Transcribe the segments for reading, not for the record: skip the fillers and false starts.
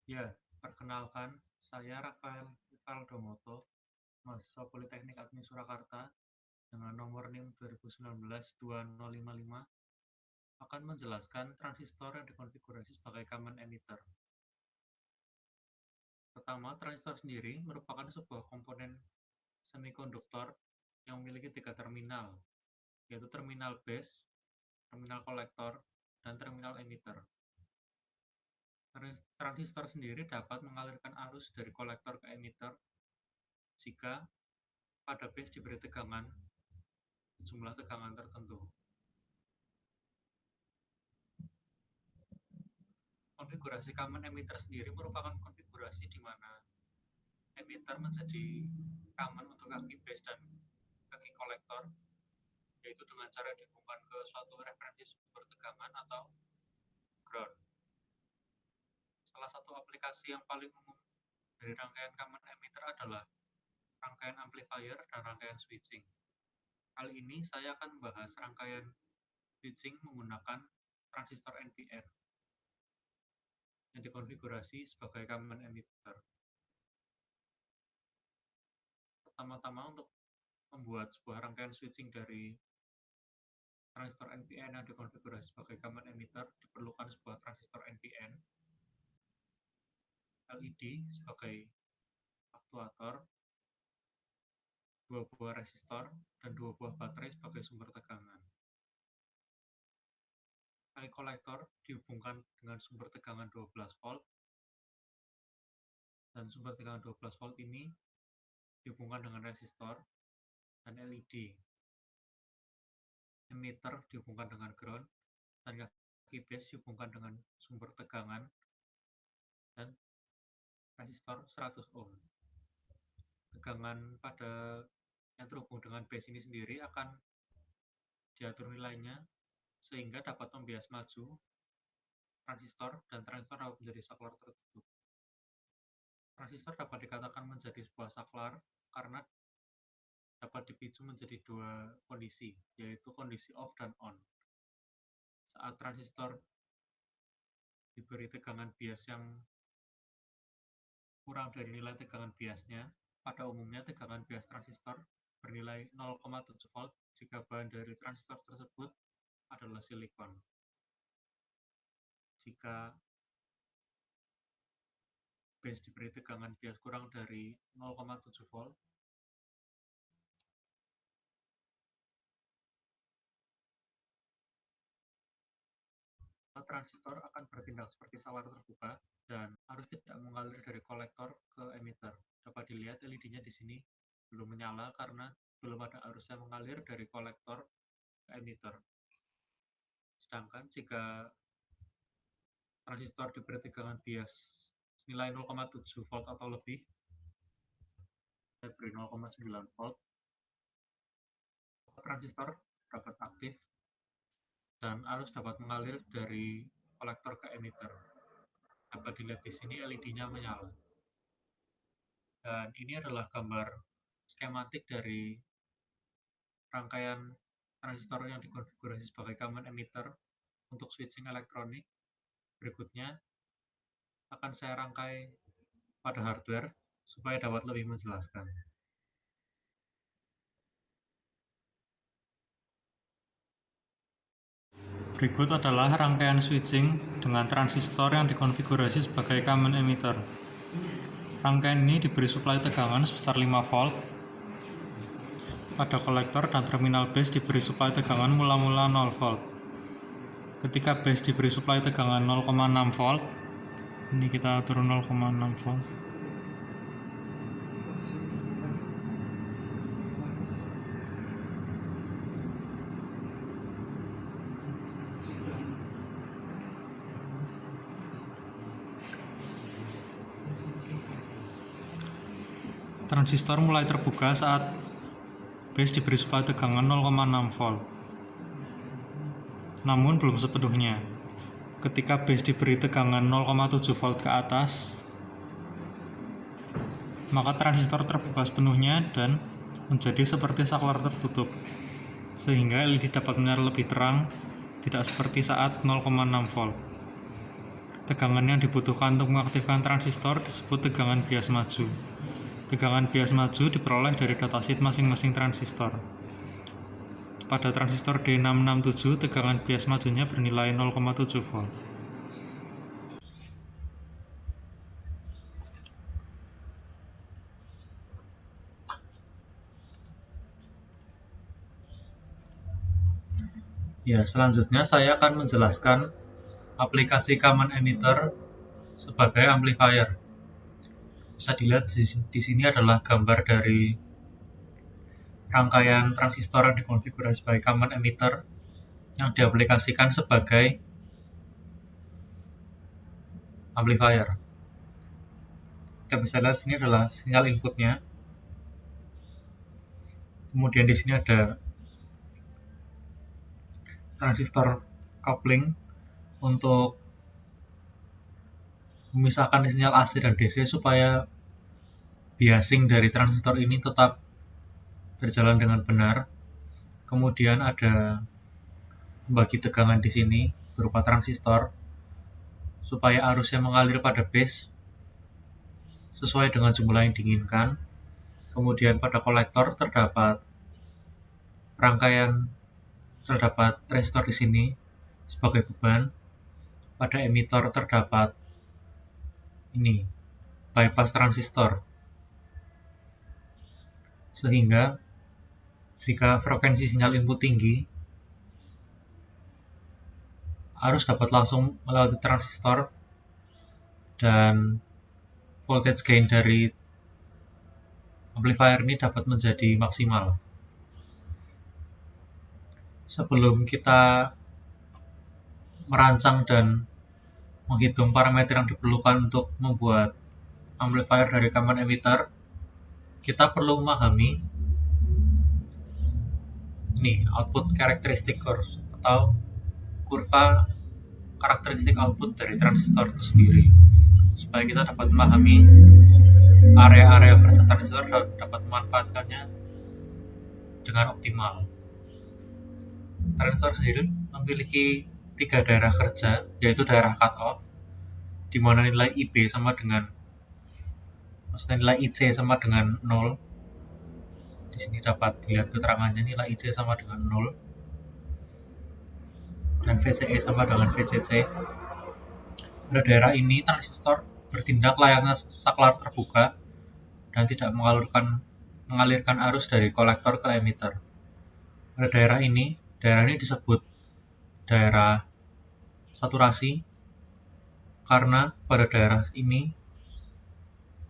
Ya, perkenalkan, saya Rafael Rivaldo Moto, mahasiswa Politeknik Admi Surakarta dengan nomor NIM 2019-2055 akan menjelaskan transistor yang dikonfigurasi sebagai common emitter. Pertama, transistor sendiri merupakan sebuah komponen semikonduktor yang memiliki 3 terminal, yaitu terminal base, terminal kolektor, dan terminal emitter. Transistor sendiri dapat mengalirkan arus dari kolektor ke emitter jika pada base diberi tegangan sejumlah tegangan tertentu. Konfigurasi common emitter sendiri merupakan konfigurasi di mana emitter menjadi common untuk kaki base dan kaki kolektor, yaitu dengan cara dihubungkan ke suatu referensi sumber tegangan atau ground. Salah satu aplikasi yang paling umum dari rangkaian common emitter adalah rangkaian amplifier dan rangkaian switching. Kali ini saya akan membahas rangkaian switching menggunakan transistor NPN yang dikonfigurasi sebagai common emitter. Pertama-tama, untuk membuat sebuah rangkaian switching dari transistor NPN yang dikonfigurasi sebagai common emitter, diperlukan sebuah transistor NPN, LED sebagai aktuator, 2 buah resistor, dan 2 buah baterai sebagai sumber tegangan. Kaki kolektor dihubungkan dengan sumber tegangan 12 volt, dan sumber tegangan 12 volt ini dihubungkan dengan resistor dan LED. Emitter dihubungkan dengan ground, dan kaki base dihubungkan dengan sumber tegangan dan resistor 100 ohm. Tegangan pada yang terhubung dengan base ini sendiri akan diatur nilainya sehingga dapat membias maju transistor, dan transistor dapat menjadi saklar tertutup. Transistor dapat dikatakan menjadi sebuah saklar karena dapat dipicu menjadi 2 kondisi, yaitu kondisi off dan on. Saat transistor diberi tegangan bias yang kurang dari nilai tegangan biasnya, pada umumnya tegangan bias transistor bernilai 0,7 volt jika bahan dari transistor tersebut adalah silikon. Jika base diberi tegangan bias kurang dari 0,7 volt, transistor akan bertindak seperti saklar terbuka dan arus tidak mengalir dari kolektor ke emitter. Dapat dilihat LED-nya di sini belum menyala karena belum ada arus yang mengalir dari kolektor ke emitter. Sedangkan jika transistor diberi tegangan bias senilai 0,7 volt atau lebih, saya beri 0,9 volt, transistor dapat aktif dan arus dapat mengalir dari kolektor ke emitter. Dapat dilihat di sini LED-nya menyala. Dan ini adalah gambar skematik dari rangkaian transistor yang dikonfigurasi sebagai common emitter untuk switching elektronik. Berikutnya akan saya rangkai pada hardware supaya dapat lebih menjelaskan. Berikut adalah rangkaian switching dengan transistor yang dikonfigurasi sebagai common emitter. Rangkaian ini diberi suplai tegangan sebesar 5 volt pada kolektor dan terminal base diberi suplai tegangan mula-mula 0 volt. Ketika base diberi suplai tegangan 0,6 volt, ini kita atur 0,6 volt. Transistor mulai terbuka saat base diberi suplai tegangan 0,6 volt. Namun belum sepenuhnya. Ketika base diberi tegangan 0,7 volt ke atas, maka transistor terbuka sepenuhnya dan menjadi seperti saklar tertutup, sehingga LED dapat menyala lebih terang, tidak seperti saat 0,6 volt. Tegangan yang dibutuhkan untuk mengaktifkan transistor disebut tegangan bias maju. Tegangan bias maju diperoleh dari datasheet masing-masing transistor. Pada transistor D667, tegangan bias majunya bernilai 0,7 volt. Ya, selanjutnya saya akan menjelaskan aplikasi common emitter sebagai amplifier. Bisa dilihat di sini adalah gambar dari rangkaian transistor yang dikonfigurasi sebagai common emitter yang diaplikasikan sebagai amplifier. Kita bisa lihat sini adalah sinyal inputnya. Kemudian di sini ada transistor coupling untuk memisahkan sinyal AC dan DC supaya biasing dari transistor ini tetap berjalan dengan benar. Kemudian ada pembagi tegangan di sini berupa transistor supaya arusnya mengalir pada base sesuai dengan jumlah yang diinginkan. Kemudian pada kolektor terdapat resistor di sini sebagai beban. Pada emitter terdapat ini bypass transistor, sehingga jika frekuensi sinyal input tinggi, arus dapat langsung melewati transistor dan voltage gain dari amplifier ini dapat menjadi maksimal. Sebelum kita merancang dan menghitung parameter yang diperlukan untuk membuat amplifier dari common emitter, kita perlu memahami ini output characteristic curve atau kurva karakteristik output dari transistor itu sendiri, supaya kita dapat memahami area-area kerja transistor dan dapat memanfaatkannya dengan optimal. Transistor sendiri memiliki 3 daerah kerja, yaitu daerah cutoff, di mana nilai IC sama dengan 0. Di sini dapat dilihat keterangannya, nilai IC sama dengan 0 dan VCE sama dengan VCC. Pada daerah ini transistor bertindak layaknya saklar terbuka dan tidak mengalirkan arus dari kolektor ke emitter. Pada daerah ini disebut daerah saturasi karena pada daerah ini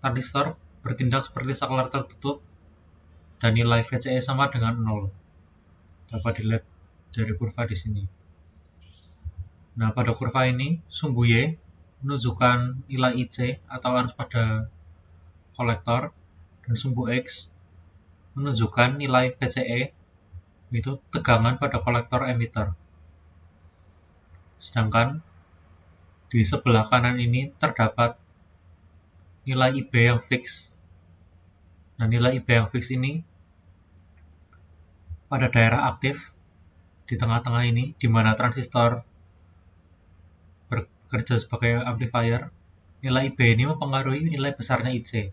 transistor bertindak seperti saklar tertutup dan nilai VCE sama dengan 0. Dapat dilihat dari kurva di sini. Nah, pada kurva ini, sumbu Y menunjukkan nilai IC atau arus pada kolektor, dan sumbu X menunjukkan nilai VCE, yaitu tegangan pada kolektor emitter. Sedangkan di sebelah kanan ini terdapat nilai IB yang fix. Nah, nilai IB yang fix ini pada daerah aktif di tengah-tengah ini, di mana transistor bekerja sebagai amplifier, nilai IB ini mempengaruhi nilai besarnya IC.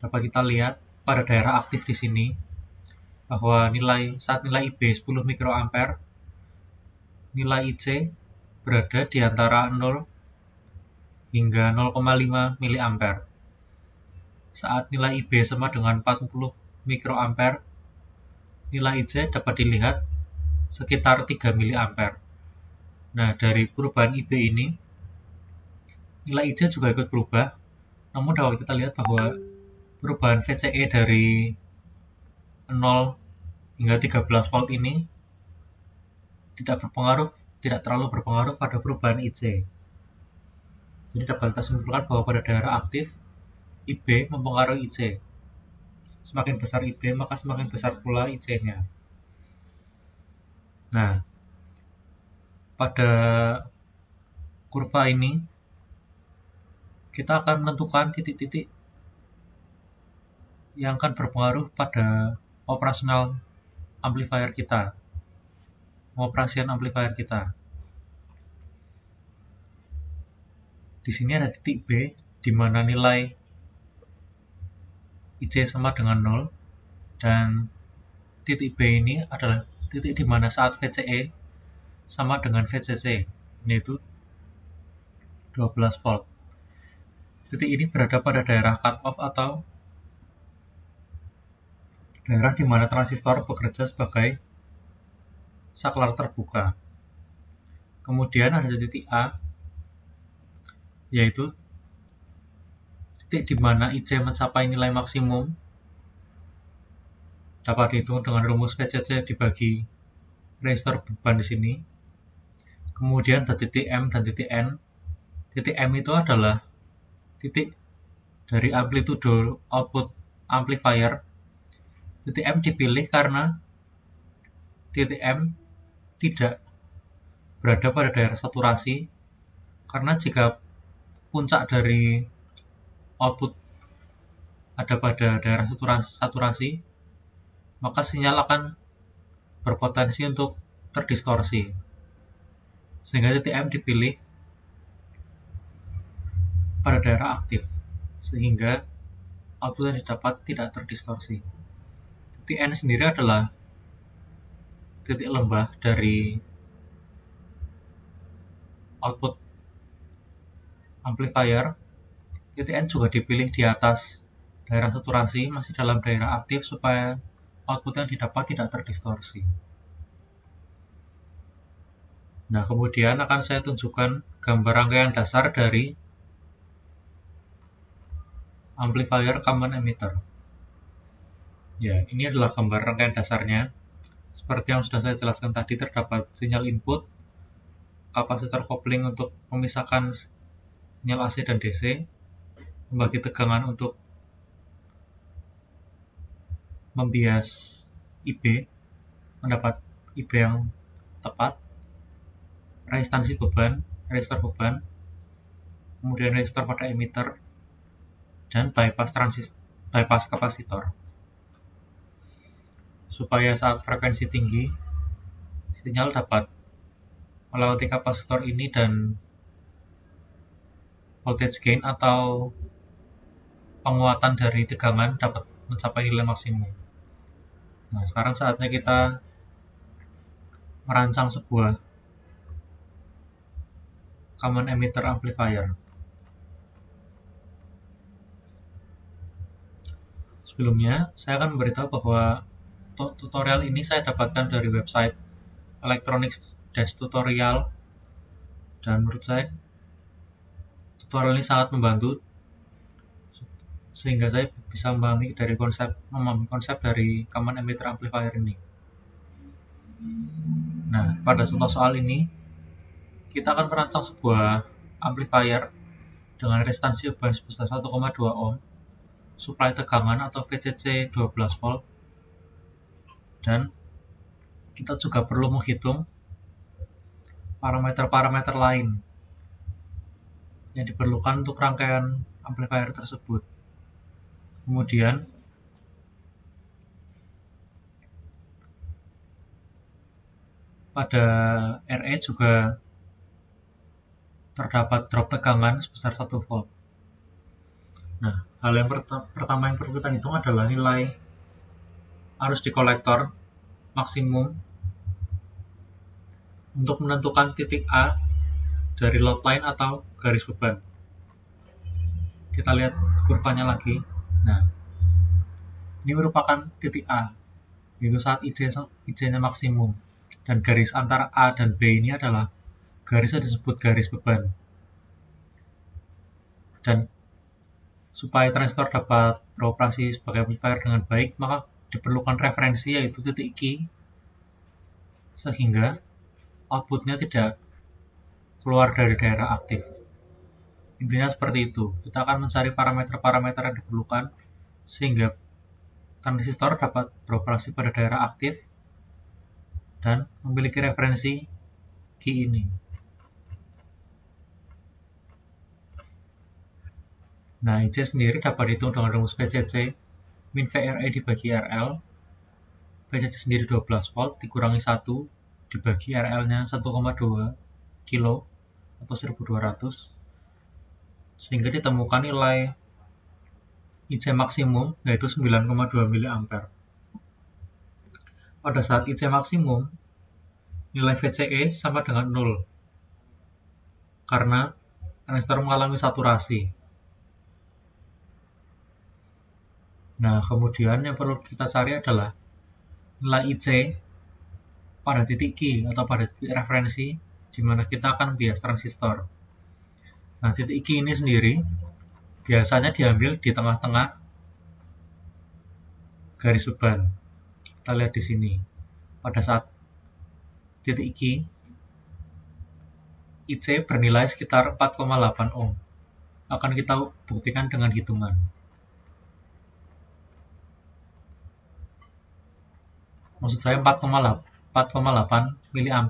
Dapat kita lihat pada daerah aktif di sini bahwa saat nilai IB 10 mikroampere, nilai IC berada di antara 0 hingga 0,5 miliampere. Saat nilai IB sama dengan 40 mikroampere, nilai IC dapat dilihat sekitar 3 miliampere. Nah, dari perubahan IB ini, nilai IC juga ikut berubah, namun dapat kita lihat bahwa perubahan VCE dari 0 hingga 13 volt ini tidak terlalu berpengaruh pada perubahan IC. Jadi dapat kita simpulkan bahwa pada daerah aktif, IB mempengaruhi IC. Semakin besar IB, maka semakin besar pula IC-nya. Nah, pada kurva ini, kita akan menentukan titik-titik yang akan berpengaruh pada operasional amplifier kita, pengoperasian amplifier kita. di sini ada titik B di mana nilai IC sama dengan 0, dan titik B ini adalah titik di mana saat VCE sama dengan VCC, yaitu 12 volt. Titik ini berada pada daerah cut-off atau daerah di mana transistor bekerja sebagai saklar terbuka. Kemudian ada titik A, yaitu titik di mana IC mencapai nilai maksimum, dapat dihitung dengan rumus VCC dibagi resistor beban di sini. Kemudian ada titik M dan titik N. Titik M itu adalah titik dari amplitudo output amplifier. Titik M dipilih karena titik M tidak berada pada daerah saturasi, karena jika puncak dari output ada pada daerah saturasi, maka sinyal akan berpotensi untuk terdistorsi. Sehingga titik M dipilih pada daerah aktif, sehingga output yang didapat tidak terdistorsi. Titik N sendiri adalah titik lembah dari output amplifier. Titik N juga dipilih di atas daerah saturasi, masih dalam daerah aktif, supaya output yang didapat tidak terdistorsi. Nah, kemudian akan saya tunjukkan gambar rangkaian dasar dari amplifier common emitter. Ya, ini adalah gambar rangkaian dasarnya. Seperti yang sudah saya jelaskan tadi, terdapat sinyal input, kapasitor kopling untuk memisahkan sinyal AC dan DC, membagi tegangan untuk membias IB, mendapat IB yang tepat, resistansi beban, resistor beban, kemudian resistor pada emitter, dan bypass kapasitor. Supaya saat frekuensi tinggi, sinyal dapat melewati kapasitor ini dan voltage gain atau penguatan dari tegangan dapat mencapai nilai maksimum. Nah, sekarang saatnya kita merancang sebuah common emitter amplifier. Sebelumnya, saya akan memberitahu bahwa tutorial ini saya dapatkan dari website Electronics-Tutorial, dan menurut saya tutorial ini sangat membantu sehingga saya bisa memahami konsep dari common emitter amplifier ini. Nah, pada contoh soal ini kita akan merancang sebuah amplifier dengan resistansi beban sebesar 1,2 ohm, suplai tegangan atau VCC 12 volt, dan kita juga perlu menghitung parameter-parameter lain yang diperlukan untuk rangkaian amplifier tersebut. Kemudian pada RE juga terdapat drop tegangan sebesar 1 volt. Nah, hal yang pertama yang perlu kita hitung adalah nilai arus di kolektor maksimum untuk menentukan titik A dari load line atau garis beban. Kita lihat kurvanya lagi. Nah, ini merupakan titik A, yaitu saat IC-nya maksimum, dan garis antara A dan B ini adalah garisnya disebut garis beban. Dan supaya transistor dapat beroperasi sebagai amplifier dengan baik, maka diperlukan referensi, yaitu titik Q, sehingga outputnya tidak keluar dari daerah aktif. Intinya seperti itu. Kita akan mencari parameter-parameter yang diperlukan sehingga transistor dapat beroperasi pada daerah aktif dan memiliki referensi Q ini. Nah, IC sendiri dapat dihitung dengan rumus VCC min VRE dibagi RL. VCC sendiri 12 volt dikurangi 1 dibagi RL-nya 1,2 kilo atau 1200. sehingga ditemukan nilai IC maksimum yaitu 9,2 mA. Pada saat IC maksimum, nilai VCE sama dengan 0 karena transistor mengalami saturasi. Nah, kemudian yang perlu kita cari adalah nilai IC pada titik Q atau pada titik referensi di mana kita akan bias transistor. Nah, titik Q ini sendiri biasanya diambil di tengah-tengah garis beban. Kita lihat di sini. Pada saat titik Q, IC bernilai sekitar 4,8 ohm. Akan kita buktikan dengan hitungan. Maksud saya 4,8 mA.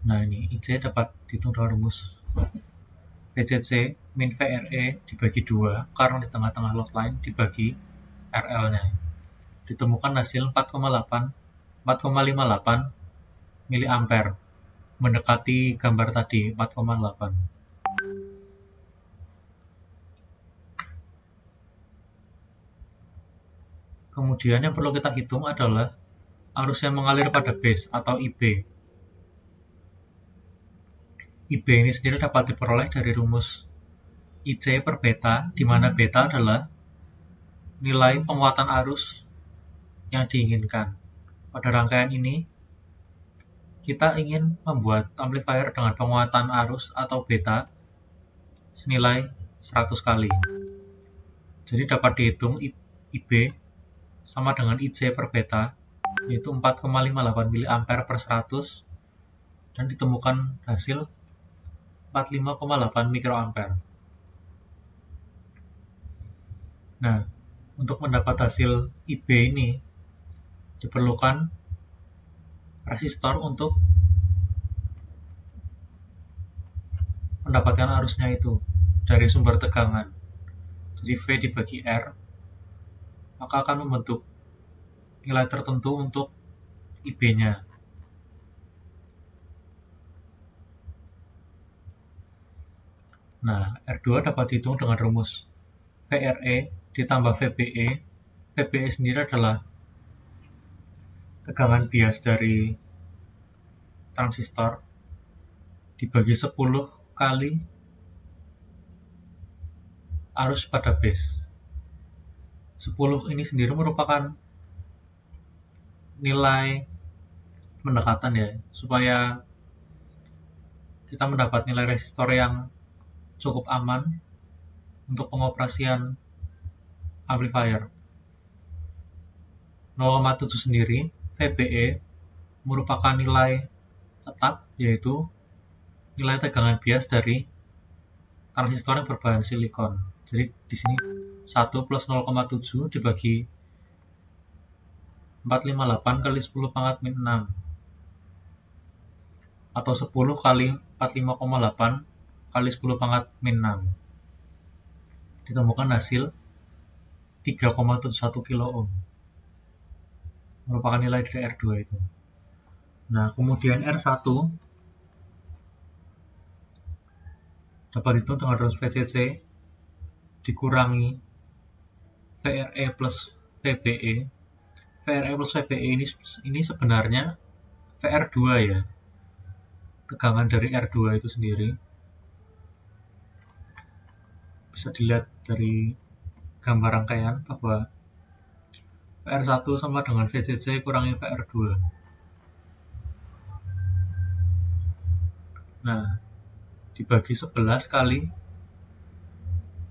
Nah, ini IC dapat dihitung dengan rumus VCC min VRE dibagi 2 karena di tengah-tengah load line dibagi RL-nya. Ditemukan hasil 4,58 mA, mendekati gambar tadi 4,8. Kemudian yang perlu kita hitung adalah arus yang mengalir pada base atau IB. IB ini sendiri dapat diperoleh dari rumus IC per beta, di mana beta adalah nilai penguatan arus yang diinginkan. Pada rangkaian ini, kita ingin membuat amplifier dengan penguatan arus atau beta senilai 100 kali. Jadi dapat dihitung IB sama dengan IC per beta, yaitu 4,58 mA per 100, dan ditemukan hasil 45,8 mikroampere. Nah, untuk mendapat hasil IB ini diperlukan resistor untuk mendapatkan arusnya itu dari sumber tegangan. Jadi V dibagi R, maka akan membentuk nilai tertentu untuk IB-nya. Nah, R2 dapat dihitung dengan rumus VRE ditambah VBE. VBE sendiri adalah tegangan bias dari transistor dibagi 10 kali arus pada base. 10 ini sendiri merupakan nilai pendekatan ya, supaya kita mendapat nilai resistor yang cukup aman untuk pengoperasian amplifier. 0,7 sendiri VBE merupakan nilai tetap, yaitu nilai tegangan bias dari transistor yang berbahan silikon. Jadi di sini 1 plus 0,7 dibagi 458 kali 10 pangkat min 6 atau 10 kali 45,8 kali 10 pangkat min 6. Ditemukan hasil 3,71 kilo ohm. Merupakan nilai dari R2 itu. Nah, kemudian R1 dapat dihitung dengan rumus VCC dikurangi VRE plus VBE. VRE plus VBE ini sebenarnya VR2 ya. Tegangan dari R2 itu sendiri. Bisa dilihat dari gambar rangkaian bahwa VR1 sama dengan VCC kurangi VR2. Nah, dibagi 11 kali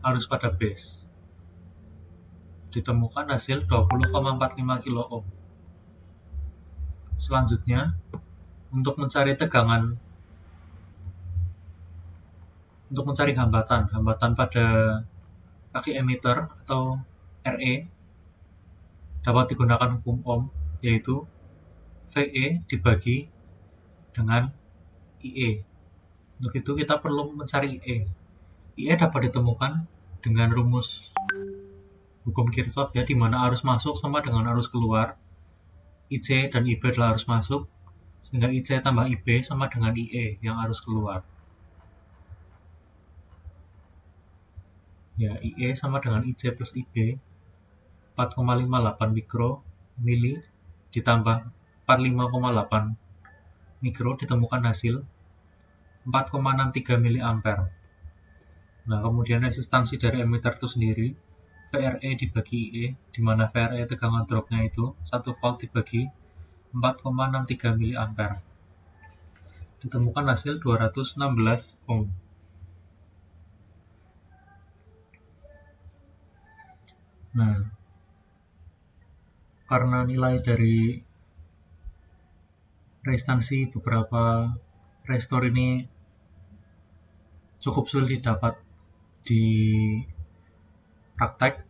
arus pada base. Ditemukan hasil 20,45 kilo ohm. Selanjutnya, untuk mencari tegangan, untuk mencari hambatan pada kaki emitter atau RE, dapat digunakan hukum Ohm, yaitu VE dibagi dengan IE. Untuk itu kita perlu mencari IE. IE dapat ditemukan dengan rumus hukum Kirchhoff ya, di mana arus masuk sama dengan arus keluar. IC dan IB adalah arus masuk, sehingga IC tambah IB sama dengan IE yang harus keluar. Ya, IE sama dengan IC plus IB 4,58 mikromili ditambah 45,8 mikro ditemukan hasil 4,63 mili ampere. Nah, kemudian resistansi dari emitter itu sendiri VRE dibagi IE, di mana VRE tegangan dropnya itu 1 volt dibagi 4,63 mili ampere. Ditemukan hasil 216 ohm. Nah, karena nilai dari resistansi beberapa resistor ini cukup sulit didapat di praktek,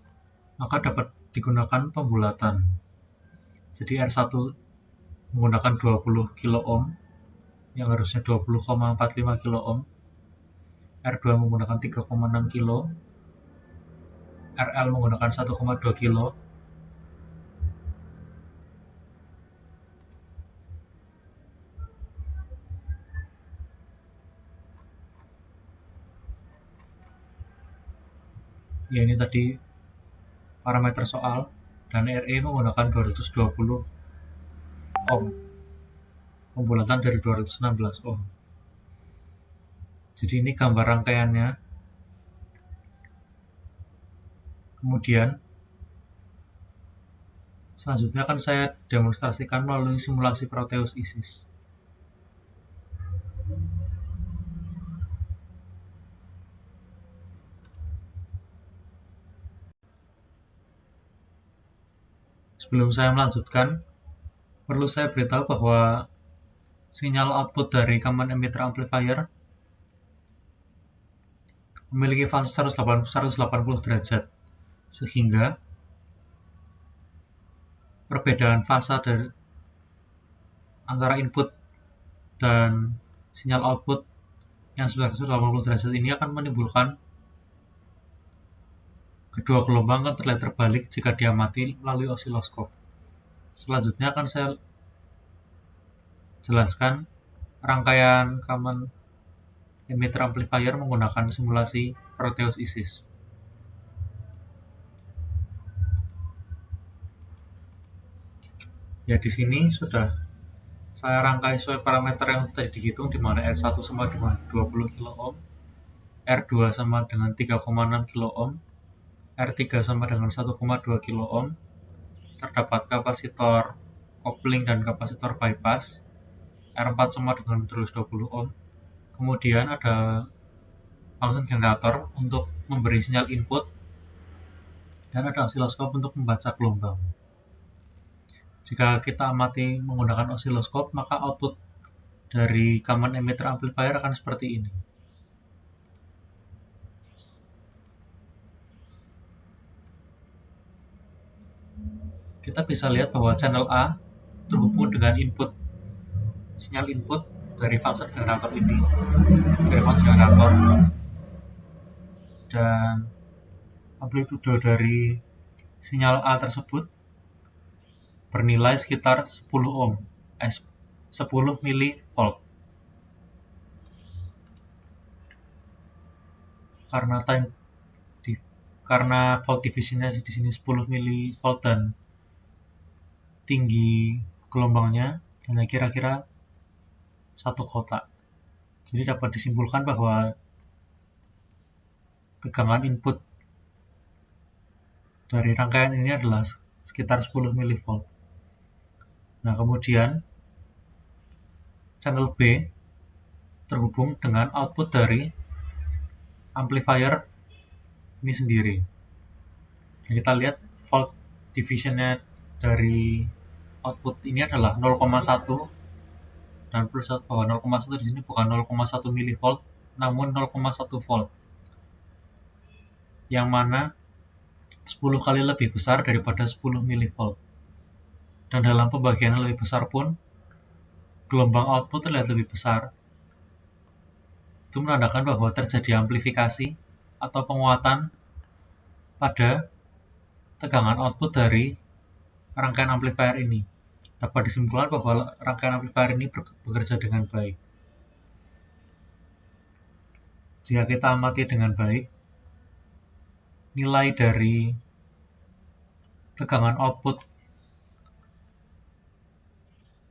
maka dapat digunakan pembulatan. Jadi R1 menggunakan 20 kilo ohm yang harusnya 20,45 kilo ohm, R2 menggunakan 3,6 kilo, RL menggunakan 1,2 kilo, ya ini tadi parameter soal, dan RE menggunakan 220 ohm, pembulatan dari 216 ohm. Jadi ini gambar rangkaiannya. Kemudian selanjutnya akan saya demonstrasikan melalui simulasi Proteus ISIS. Sebelum saya melanjutkan, perlu saya beritahu bahwa sinyal output dari common emitter amplifier memiliki fase 180 derajat, sehingga perbedaan fasa dari antara input dan sinyal output yang 180 derajat ini akan menimbulkan kedua gelombang akan terlihat terbalik jika diamati melalui osiloskop. Selanjutnya akan saya jelaskan rangkaian common emitter amplifier menggunakan simulasi Proteus ISIS. Ya, di sini sudah saya rangkai sesuai parameter yang tadi dihitung, di mana R1 sama dengan 20 kilo ohm, R2 sama dengan 3,6 kilo ohm, R3 sama dengan 1,2 kilo ohm, terdapat kapasitor kopling dan kapasitor bypass, R4 sama dengan 220 ohm, kemudian ada function generator untuk memberi sinyal input, dan ada osiloskop untuk membaca gelombang. Jika kita amati menggunakan osiloskop, maka output dari common emitter amplifier akan seperti ini. Kita bisa lihat bahwa channel A terhubung dengan input, sinyal input dari function generator ini, dari function generator, dan amplitude dari sinyal A tersebut bernilai sekitar 10 ohm, 10 milivolt. Karena volt divisionnya di sini 10 milivolt dan tinggi gelombangnya hanya kira-kira 1 kotak. Jadi dapat disimpulkan bahwa tegangan input dari rangkaian ini adalah sekitar 10 milivolt. Nah, kemudian channel B terhubung dengan output dari amplifier ini sendiri. Dan kita lihat volt divisionnya dari output ini adalah 0,1, dan perlu saya bahwa 0,1 di sini bukan 0,1 milivolt, namun 0,1 volt, yang mana 10 kali lebih besar daripada 10 milivolt. Dan dalam pembagian yang lebih besar pun, gelombang output terlihat lebih besar. Itu menandakan bahwa terjadi amplifikasi atau penguatan pada tegangan output dari rangkaian amplifier ini. dapat disimpulkan bahwa rangkaian amplifier ini bekerja dengan baik. Jika kita amati dengan baik, nilai dari tegangan output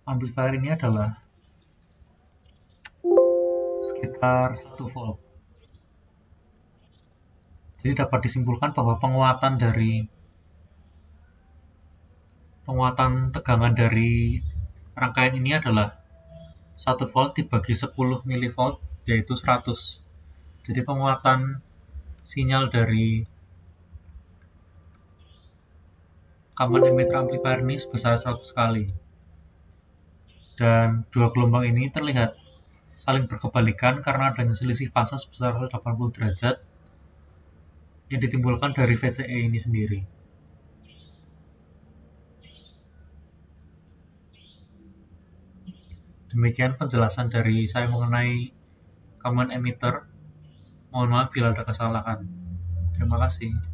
amplifier ini adalah sekitar 1 volt. Jadi dapat disimpulkan bahwa penguatan tegangan dari rangkaian ini adalah 1 volt dibagi 10 milivolt, yaitu 100. Jadi penguatan sinyal dari common emitter amplifier ini sebesar 100 kali. Dan dua gelombang ini terlihat saling berkebalikan karena adanya selisih fase sebesar 180 derajat yang ditimbulkan dari VCE ini sendiri. Demikian penjelasan dari saya mengenai common emitter. Mohon maaf bila ada kesalahan. Terima kasih.